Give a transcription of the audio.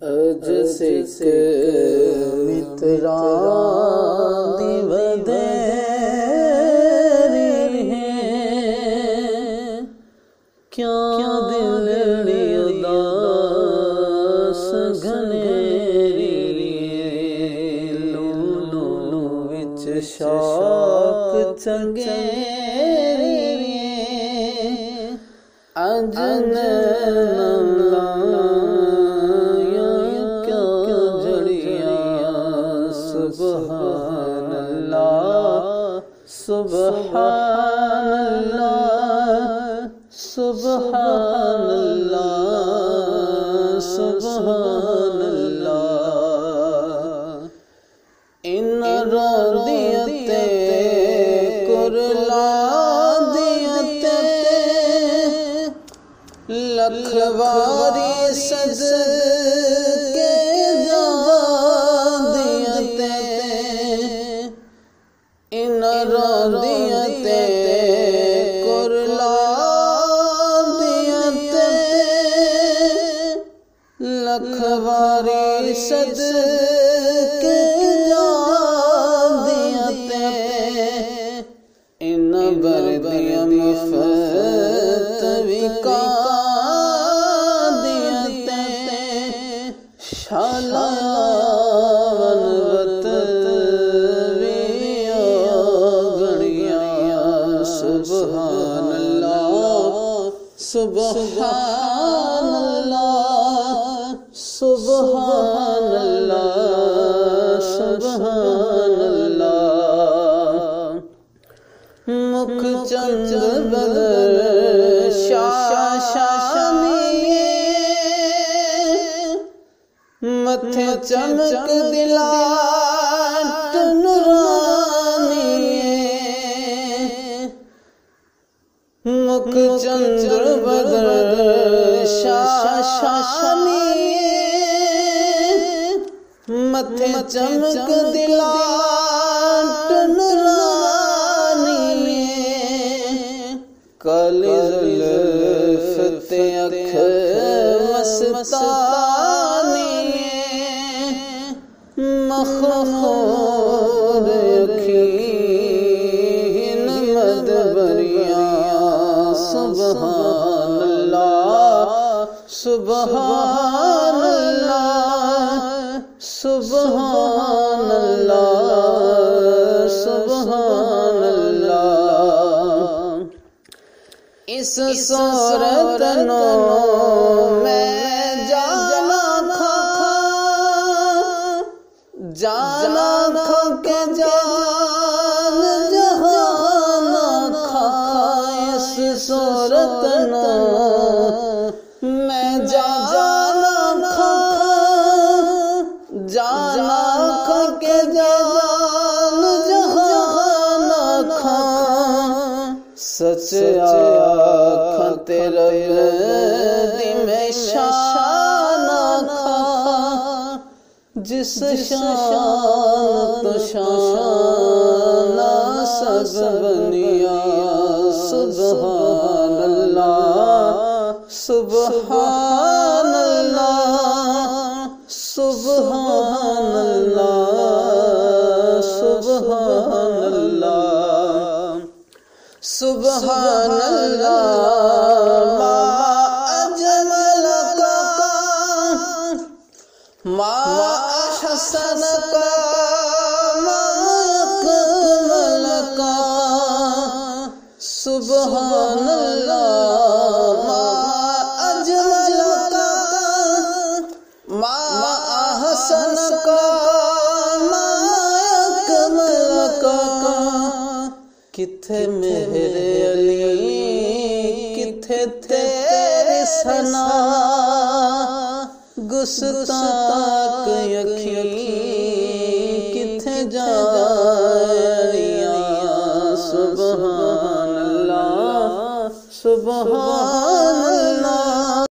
جس متران دی ودیری ہے کیا دلڑی اداس گھنیری لولو وچ شوق چنگیری اجن سبحان اللہ سبحان اللہ سبحان اللہ سبحان اللہ ان راضیتے کرلا دیتے لکھ واری صدقے جا دیتے ان راضیتے کرلا دیتے لکھ واری صدقے جا دیتے ان بردیاں مفتوی کا دیتے شالاون وطویہ گڑیاں سبحان اللہ سبحان اللہ سبحان اللہ سبحان اللہ مکھ چند بدر شاشنیے متھے چمک دلات نورانیے مکھ چندر بدر شاشنیے متھے چمک دلات نورانیے کالی زلف تے اکھ مستانی مخمور اکھین مدبریاں سبحان اللہ سبحان اللہ سبحان اللہ سبحان اللہ اس صورت نو میں جانا کھا کے جان جہان کھا اس صورت نو میں جانا کھا کے جان جہان کھا سچ آکھاں تیرا دی میں شان کھا جس شان تو شان سب بنیا سبحان اللہ سبحان اللہ سبحان اللہ سبحان اللہ سبحان اللہ ما اجملک ما احسنک ما اکملک سبحان اللہ ما اجملک ما احسنک ما اکملک کتھے مہر علی کتھے تیری ثنا گستاخ